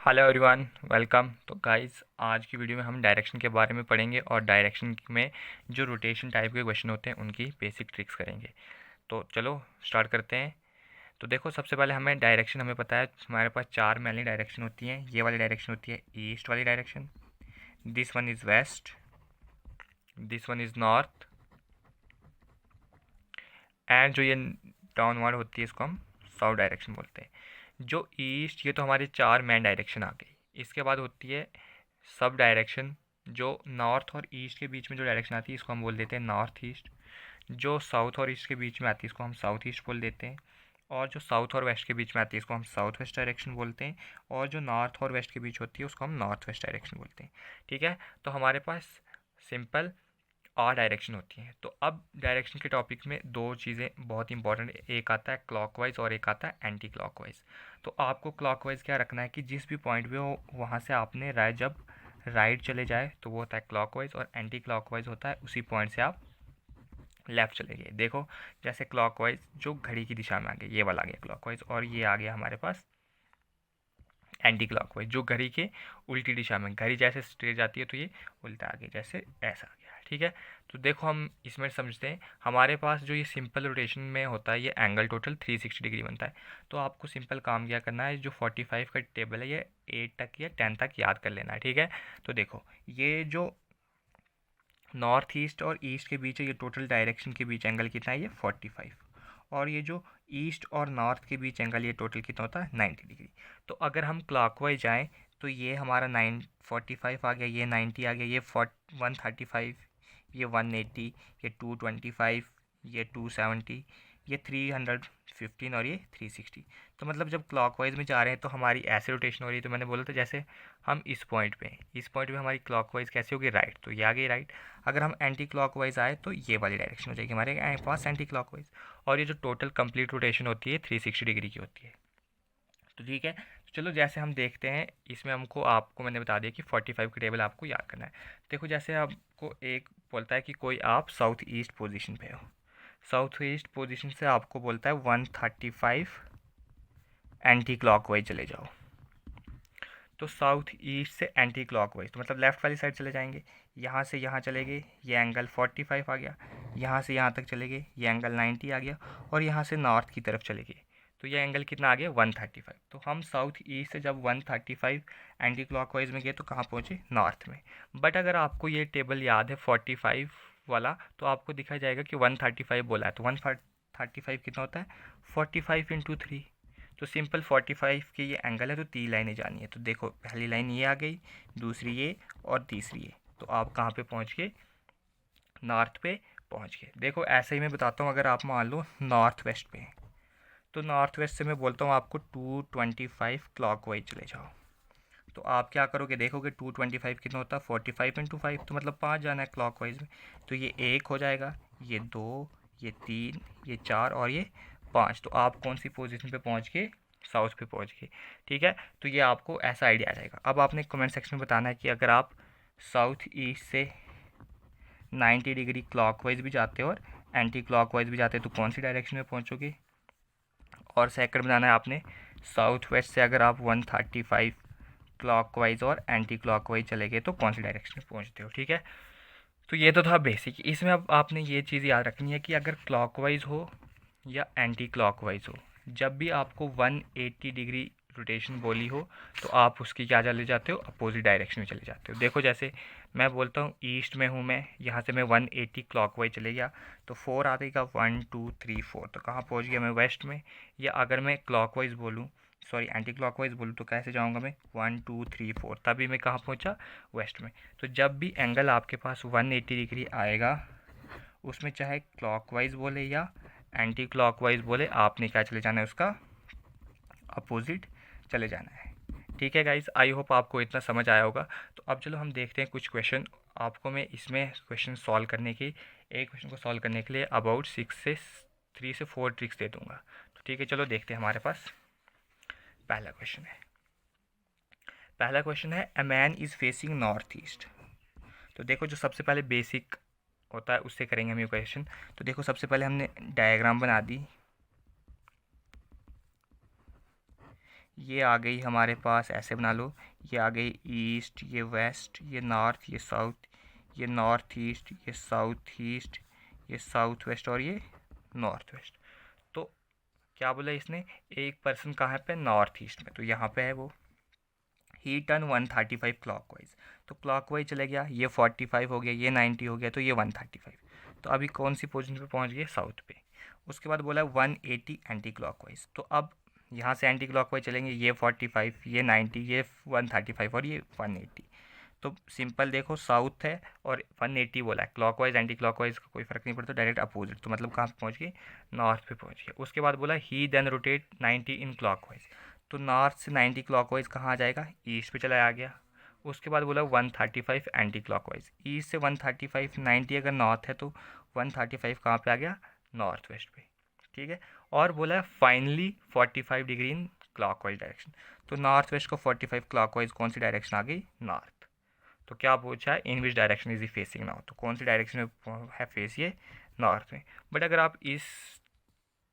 Hello everyone, welcome. तो guys, आज की वीडियो में हम डायरेक्शन के बारे में पढ़ेंगे और डायरेक्शन में जो रोटेशन टाइप के क्वेश्चन होते हैं उनकी बेसिक ट्रिक्स करेंगे। तो चलो स्टार्ट करते हैं। तो देखो, सबसे पहले हमें डायरेक्शन, हमें पता है हमारे पास चार मेनली डायरेक्शन होती हैं। ये वाली डायरेक्शन होती है ईस्ट वाली direction, this one is west, this one is north, and जो ये डाउनवर्ड होती है इसको हम साउथ डायरेक्शन बोलते हैं। जो ईस्ट, ये तो हमारी चार मेन डायरेक्शन आ गई। इसके बाद होती है सब डायरेक्शन। जो नॉर्थ और ईस्ट के बीच में जो डायरेक्शन आती है इसको हम बोल देते हैं नॉर्थ ईस्ट। जो साउथ और ईस्ट के बीच में आती है इसको हम साउथ ईस्ट बोल देते हैं। और जो साउथ और वेस्ट के बीच में आती है इसको हम साउथ वेस्ट डायरेक्शन बोलते हैं। और जो नॉर्थ और वेस्ट के बीच होती है उसको हम नॉर्थ वेस्ट डायरेक्शन बोलते हैं। ठीक है, तो हमारे पास सिंपल और डायरेक्शन होती हैं। तो अब डायरेक्शन के टॉपिक में दो चीज़ें बहुत इंपॉर्टेंट, एक आता है क्लॉकवाइज और एक आता है एंटी क्लॉकवाइज। तो आपको क्लॉकवाइज क्या रखना है कि जिस भी पॉइंट पे हो वहाँ से आपने जब राइट चले जाए तो वो होता है क्लॉकवाइज, और एंटी क्लॉकवाइज होता है उसी पॉइंट से आप लेफ़्ट चले गए। देखो, जैसे क्लॉकवाइज जो घड़ी की दिशा में आ गया, ये वाला आ गया क्लॉकवाइज, और ये आ गया हमारे पास एंटी क्लॉकवाइज जो घड़ी के उल्टी दिशा में, घड़ी जैसे स्ट्रेट जाती है तो ये उल्टा आ गया, जैसे ऐसा आ गया। ठीक है, तो देखो हम इसमें समझते हैं। हमारे पास जो ये सिंपल रोटेशन में होता है ये एंगल टोटल 360 डिग्री बनता है। तो आपको सिंपल काम क्या करना है, जो 45 का टेबल है ये 8 तक या 10 तक याद कर लेना है। ठीक है, तो देखो ये जो नॉर्थ ईस्ट और ईस्ट के बीच है, ये टोटल डायरेक्शन के बीच एंगल कितना है, ये 45। और ये जो ईस्ट और नॉर्थ के बीच एंगल, ये टोटल कितना होता है, 90 डिग्री। तो अगर हम क्लॉकवाइज जाएँ तो ये हमारा 945 आ गया, ये 90 आ गया, ये 135, ये 180, ये 225, ये 270, ये 315 और ये 360। तो मतलब जब क्लॉकवाइज में जा रहे हैं तो हमारी ऐसे रोटेशन हो रही है। तो मैंने बोला था जैसे हम इस पॉइंट पे हमारी क्लॉकवाइज कैसे होगी, राइट, तो ये आ गई राइट। अगर हम एंटी क्लॉकवाइज आए तो ये वाली डायरेक्शन हो जाएगी हमारे पास एंटी क्लॉकवाइज। और ये जो टोटल कंप्लीट रोटेशन होती है 360 डिग्री की होती है। तो ठीक है, तो चलो जैसे हम देखते हैं इसमें हमको, आपको मैंने बता दिया कि 45 की टेबल आपको याद करना है। देखो, जैसे आपको एक बोलता है कि कोई आप साउथ ईस्ट पोजीशन पे हो, साउथ ईस्ट पोजीशन से आपको बोलता है 135 एंटी क्लॉकवाइज चले जाओ। तो साउथ ईस्ट से एंटी क्लॉकवाइज तो मतलब लेफ़्ट वाली साइड चले जाएंगे। यहाँ से यहाँ चले गए, ये एंगल 45 आ गया। यहाँ से यहाँ तक चले गए, ये एंगल 90 आ गया। और यहाँ से नॉर्थ की तरफ चले गए तो ये एंगल कितना आ गया, 135। तो हम साउथ ईस्ट से जब 135 एंटी क्लॉकवाइज में गए तो कहाँ पहुँचे, नॉर्थ में। बट अगर आपको ये टेबल याद है 45 वाला, तो आपको दिखा जाएगा कि 135 बोला है, तो 135 कितना होता है, 45 इंटू 3। तो सिंपल 45 के ये एंगल है तो 3 लाइनें जानी है। तो देखो, पहली लाइन ये आ गई, दूसरी ये और तीसरी ये। तो आप कहाँ पे पहुँच गए, नॉर्थ पे पहुँच गए। देखो ऐसे ही मैं बताता हूँ, अगर आप मान लो नॉर्थ वेस्ट पे हैं तो नॉर्थ वेस्ट से मैं बोलता हूँ आपको 225 क्लॉकवाइज चले जाओ। तो आप क्या करोगे, देखोगे 225 कितना होता है, 45 इंटू 5, तो मतलब 5 जाना है क्लॉकवाइज में। तो ये 1 हो जाएगा, ये 2, ये 3, ये 4 और ये 5। तो आप कौन सी पोजीशन पे पहुंच गए, साउथ पे पहुंच गए। ठीक है, तो ये आपको ऐसा आइडिया आ जाएगा। अब आपने कमेंट सेक्शन में बताना है कि अगर आप साउथ ईस्ट से 90 डिग्री क्लॉकवाइज भी जाते हो और एंटी क्लॉकवाइज भी जाते हो तो कौन सी डायरेक्शन में पहुँचोगे। और सेकंड बनाना है आपने, साउथ वेस्ट से अगर आप 135 क्लॉकवाइज और एंटी क्लॉकवाइज चले गए तो कौन सी डायरेक्शन में पहुंचते हो। ठीक है, तो ये तो था बेसिक। इसमें अब आपने ये चीज़ याद रखनी है कि अगर क्लॉकवाइज हो या एंटी क्लॉकवाइज हो, जब भी आपको 180 डिग्री रोटेशन बोली हो तो आप उसकी क्या चले जाते हो, अपोजिट डायरेक्शन में चले जाते हो। देखो, जैसे मैं बोलता हूँ ईस्ट में हूँ मैं, यहाँ से मैं 180 क्लॉकवाइज चले गया तो 4 आ जाएगा, 1 2 3 4, तो कहाँ पहुँच गया मैं, वेस्ट में। या अगर मैं क्लॉकवाइज बोलूँ, सॉरी एंटी क्लॉकवाइज बोलूँ तो कैसे जाऊँगा मैं, 1 2 3 4, तभी मैं कहाँ पहुँचा, वेस्ट में। तो जब भी एंगल आपके पास 180 डिग्री आएगा उसमें चाहे क्लॉकवाइज बोले या एंटी क्लॉकवाइज बोले, आपने क्या चले जाना है, उसका अपोजिट चले जाना है। ठीक है गाइस, आई होप आपको इतना समझ आया होगा। तो अब चलो हम देखते हैं कुछ क्वेश्चन। आपको मैं इसमें क्वेश्चन सॉल्व करने की, एक क्वेश्चन को सॉल्व करने के लिए अबाउट 3 से 4 ट्रिक्स दे दूंगा। तो ठीक है, चलो देखते हैं। हमारे पास पहला क्वेश्चन है a man is facing north east. तो देखो, जो सबसे पहले बेसिक होता है उससे करेंगे हम ये क्वेश्चन। तो देखो, सबसे पहले हमने डायग्राम बना दी। ये आ गई हमारे पास, ऐसे बना लो, ये आ गई ईस्ट, ये वेस्ट, ये नॉर्थ, ये साउथ, ये नॉर्थ ईस्ट, ये साउथ ईस्ट, ये साउथ वेस्ट और ये नॉर्थ वेस्ट। तो क्या बोला इसने, एक पर्सन कहाँ पे, नॉर्थ ईस्ट में, तो यहाँ पे है वो। ही टर्न 135 क्लॉकवाइज, तो क्लॉकवाइज चले गया, ये 45 हो गया, ये 90 हो गया, तो ये 135। तो अभी कौन सी पोजीशन पे पहुंच गए, साउथ पे। उसके बाद बोला 180 एंटी क्लॉकवाइज, तो अब यहाँ से एंटी क्लॉकवाइज चलेंगे, ये 45, ये 90, ये 135 और ये 180। तो सिंपल देखो, साउथ है और 180 बोला है, क्लॉकवाइज एंटी क्लॉकवाइज का कोई फर्क नहीं पड़ता, डायरेक्ट अपोजिट, तो मतलब कहाँ पे पहुँच गए, नॉर्थ पे पहुँच गए। उसके बाद बोला ही देन रोटेट 90 इन क्लॉकवाइज, तो नॉर्थ से 90 क्लॉकवाइज कहाँ आ जाएगा, ईस्ट पे चला आ गया। उसके बाद बोला 135 एंटी क्लॉकवाइज, ईस्ट से 135, 90 अगर नॉर्थ है तो 135 कहाँ पे आ गया, नॉर्थ वेस्ट पे, ठीक है। और बोला finally 45 degree in clockwise direction, तो नॉर्थ वेस्ट को 45 क्लॉकवाइज कौन सी डायरेक्शन आ गई, नॉर्थ। तो क्या पूछा है, in which direction is he facing now, तो कौन सी डायरेक्शन में है फेस, ये नॉर्थ में। बट अगर आप इस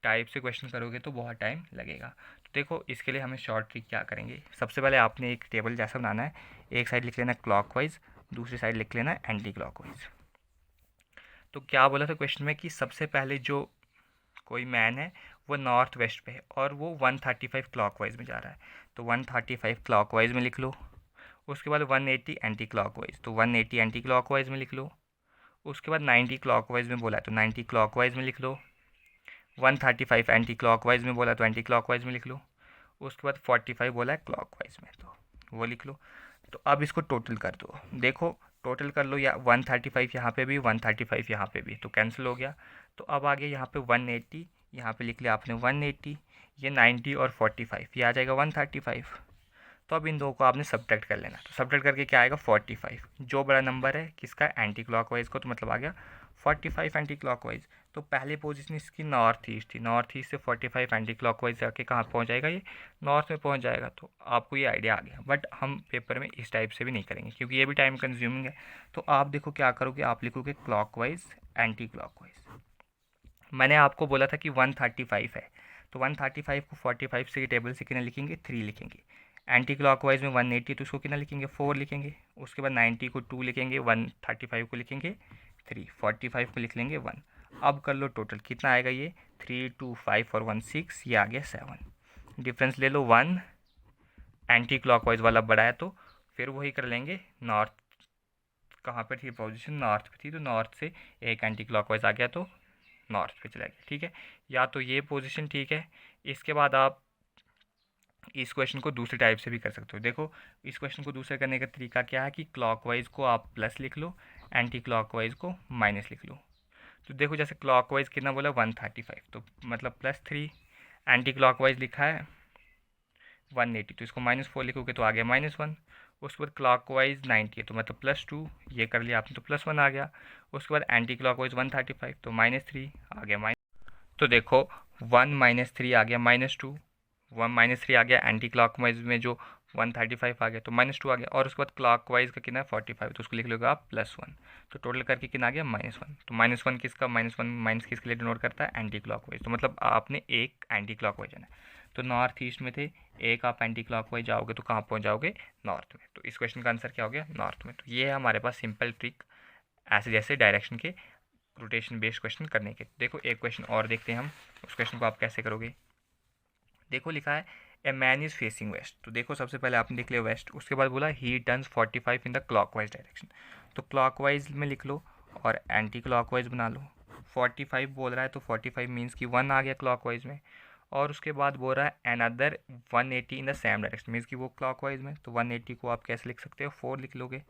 टाइप से क्वेश्चन करोगे तो बहुत टाइम लगेगा। तो देखो इसके लिए हमें शॉर्ट ट्रिक क्या करेंगे, सबसे पहले आपने एक टेबल जैसा बनाना है, एक साइड लिख लेना क्लॉकवाइज, दूसरी साइड लिख लेना एंटी क्लॉकवाइज। तो क्या बोला था क्वेश्चन में कि सबसे पहले जो कोई मैन है वो नॉर्थ वेस्ट पे है और वो 135 क्लॉकवाइज में जा रहा है, तो 135 क्लॉकवाइज में लिख लो। उसके बाद 180 एंटी क्लॉकवाइज, तो 180 एंटी क्लॉकवाइज में लिख लो। उसके बाद 90 क्लॉकवाइज में बोला है तो 90 क्लॉकवाइज में लिख लो। 135 एंटी क्लॉकवाइज में बोला तो एंटी क्लॉकवाइज में लिख लो। उसके बाद 45 बोला है क्लॉकवाइज में, तो वो लिख लो। तो अब इसको टोटल कर दो, देखो टोटल कर लो, या 135 यहाँ पे भी, 135 यहाँ पे भी, तो कैंसिल हो गया। तो अब आ गया यहाँ पे 180, यहाँ पे लिख लिया आपने 180, ये 90 और 45, ये आ जाएगा 135। तो अब इन दो को आपने सब्ट्रैक्ट कर लेना, तो सब्ट्रैक्ट करके क्या आएगा, 45। जो बड़ा नंबर है किसका, एंटी क्लॉकवाइज को, तो मतलब आ गया 45 एंटी क्लॉकवाइज। तो पहले पोजीशन इसकी नॉर्थ ईस्ट थी, नॉर्थ ईस्ट से 45 एंटी क्लॉकवाइज जाके कहाँ पहुँच जाएगा, ये नॉर्थ में पहुँच जाएगा। तो आपको ये आइडिया आ गया, बट हम पेपर में इस टाइप से भी नहीं करेंगे क्योंकि ये भी टाइम कंज्यूमिंग है। तो आप देखो क्या करोगे, आप लिखोगे क्लॉकवाइज एंटी क्लॉकवाइज। मैंने आपको बोला था कि 135 है, तो 135 को 45 से टेबल से कितना लिखेंगे, 3 लिखेंगे। एंटी क्लॉकवाइज में 180 तो उसको कितना लिखेंगे, 4 लिखेंगे। उसके बाद 90 को 2 लिखेंगे, 135 को लिखेंगे 3, 45 को लिख लेंगे 1। अब कर लो टोटल कितना आएगा, ये 3 2 5 और 1 6, ये आ गया 7। डिफरेंस ले लो 1, एंटी क्लॉकवाइज वाला बड़ा है तो फिर वही कर लेंगे, नॉर्थ कहाँ पर थी पोजीशन, नॉर्थ पे थी, तो नॉर्थ से एक एंटी क्लॉकवाइज आ गया तो नॉर्थ पे चला गया, ठीक है। या तो ये पोजीशन ठीक है। इसके बाद आप इस क्वेश्चन को दूसरे टाइप से भी कर सकते हो। देखो इस क्वेश्चन को दूसरे करने का तरीका क्या है कि क्लॉकवाइज को आप प्लस लिख लो, एंटी क्लॉकवाइज को माइनस लिख लो। तो देखो जैसे क्लॉकवाइज कितना बोला 135, तो मतलब +3, एंटी क्लॉकवाइज लिखा है 180, तो इसको -4 लिखोगे तो आ गया -1। उसके बाद क्लॉकवाइज 90 है तो मतलब +2, ये कर लिया आपने तो +1 आ गया। उसके बाद एंटी क्लॉकवाइज 135 तो -3 आ गया तो देखो 1 - 3 आ गया -2, 1 - 3 आ गया, एंटी क्लॉकवाइज में जो 135 आ गया तो -2 आ गया। और उसके बाद क्लॉकवाइज का कितना है 45, तो उसको लिख लोगे आप +1, तो टोटल करके कितना आ गया -1। तो -1 किसका, -1 माइनस किसके लिए डिनोट करता है, एंटी क्लॉकवाइज। तो मतलब आपने एक एंटी क्लॉकवाइज है, तो नॉर्थ ईस्ट में थे, एक आप एंटी क्लॉकवाइज जाओगे तो कहाँ पहुँच जाओगे, नॉर्थ में। तो इस क्वेश्चन का आंसर क्या हो गया, नॉर्थ में। तो ये है हमारे पास सिंपल ट्रिक ऐसे जैसे डायरेक्शन के रोटेशन बेस्ड क्वेश्चन करने के। देखो एक क्वेश्चन और देखते हैं हम, उस क्वेश्चन को आप कैसे करोगे। देखो लिखा है a man is facing west, तो देखो सबसे पहले आपने लिख लिया वेस्ट। उसके बाद बोला ही turns 45 in the clockwise direction, तो क्लॉकवाइज में लिख लो और एंटी क्लॉकवाइज बना लो। 45 बोल रहा है तो 45 मीन्स कि 1 आ गया क्लॉकवाइज में। और उसके बाद बोल रहा है another 180 in the same direction, means कि वो क्लॉकवाइज में, तो 180 को आप कैसे लिख सकते हो, 4 लिख लोगे।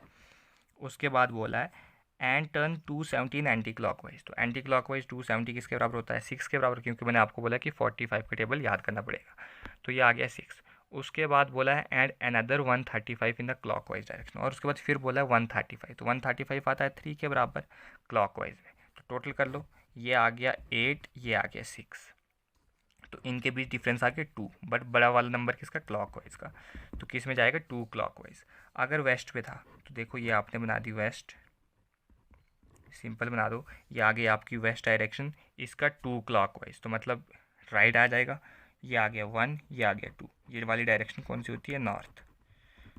उसके बाद बोला है एंड टर्न 270 एंटी क्लॉकवाइज, तो एंटी क्लॉकवाइज 270 किसके बराबर होता है, 6 के बराबर, क्योंकि मैंने आपको बोला कि 45 का टेबल याद करना पड़ेगा, तो ये आ गया 6। उसके बाद बोला है and another 135 in the clockwise direction, और उसके बाद फिर बोला है 135, तो 135 आता है 3 के बराबर क्लॉकवाइज में। तो टोटल कर लो, ये आ गया 8, ये आ गया 6, तो इनके बीच डिफरेंस आ गया 2, बट बड़ा वाला नंबर किसका, क्लॉकवाइज का, तो किस में जाएगा, 2 क्लॉकवाइज। अगर वेस्ट पे था तो देखो ये आपने बना दी वेस्ट, सिंपल बना दो, ये आ गई आपकी वेस्ट डायरेक्शन, इसका 2 क्लॉकवाइज, तो मतलब राइट आ जाएगा। ये आ गया 1, ये आ गया 2, ये वाली डायरेक्शन कौन सी होती है? नॉर्थ।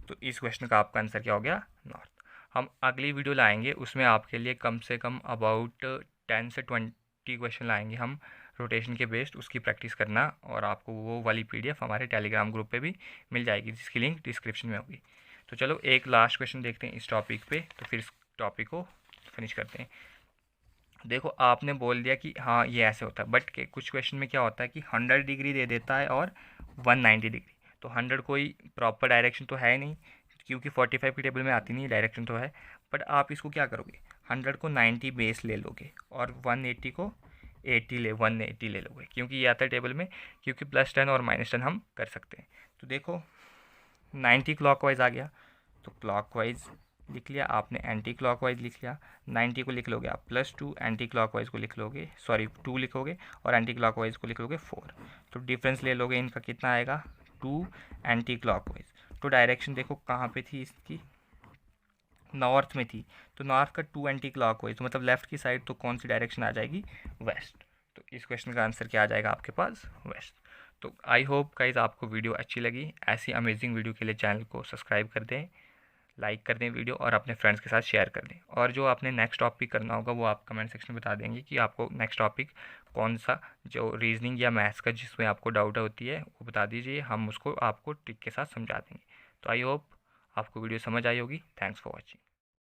तो इस क्वेश्चन का आपका आंसर क्या हो गया? नॉर्थ। हम अगली वीडियो लाएंगे, उसमें आपके लिए कम से कम अबाउट 10 से 20 क्वेश्चन लाएंगे हम रोटेशन के बेस्ड, उसकी प्रैक्टिस करना, और आपको वो वाली पीडीएफ हमारे टेलीग्राम ग्रुप पे भी मिल जाएगी, जिसकी लिंक डिस्क्रिप्शन में होगी। तो चलो एक लास्ट क्वेश्चन देखते हैं इस टॉपिक पे, तो फिर इस टॉपिक को फिनिश करते हैं। देखो आपने बोल दिया कि हाँ ये ऐसे होता है, बट कुछ क्वेश्चन में क्या होता है कि 100 डिग्री दे देता है और 190 डिग्री। तो 100 कोई प्रॉपर डायरेक्शन तो है नहीं, क्योंकि 45 की टेबल में आती नहीं, डायरेक्शन तो है। बट आप इसको क्या करोगे, 100 को 90 बेस ले लोगे और 180 को 180 ले लोगे, क्योंकि ये आता है टेबल में, क्योंकि +10 और -10 हम कर सकते हैं। तो देखो 90 क्लॉकवाइज आ गया, तो क्लॉकवाइज लिख लिया आपने, एंटी क्लॉकवाइज लिख लिया। 90 को लिख लोगे आप +2, एंटी क्लॉकवाइज को लिख लोगे, सॉरी 2 लिखोगे, और एंटी क्लॉकवाइज को लिख लोगे 4। तो डिफरेंस ले लोगे इनका, कितना आएगा? 2 एंटी क्लॉकवाइज। तो डायरेक्शन देखो कहाँ पे थी इसकी? नॉर्थ में थी, तो नॉर्थ का 2 एंटी क्लॉकवाइज, तो मतलब लेफ्ट की साइड, तो कौन सी डायरेक्शन आ जाएगी? वेस्ट। तो इस क्वेश्चन का आंसर क्या आ जाएगा आपके पास? वेस्ट। तो आई होप गाइज आपको वीडियो अच्छी लगी। ऐसी अमेजिंग वीडियो के लिए चैनल को सब्सक्राइब कर दें, लाइक कर दें वीडियो, और अपने फ्रेंड्स के साथ शेयर कर दें। और जो आपने नेक्स्ट टॉपिक करना होगा वो आप कमेंट सेक्शन में बता देंगे कि आपको नेक्स्ट टॉपिक कौन सा, जो रीजनिंग या मैथ्स का जिसमें आपको डाउट होती है वो बता दीजिए, हम उसको आपको ट्रिक के साथ समझा देंगे। तो आई होप आपको वीडियो समझ आई होगी। Thanks for watching.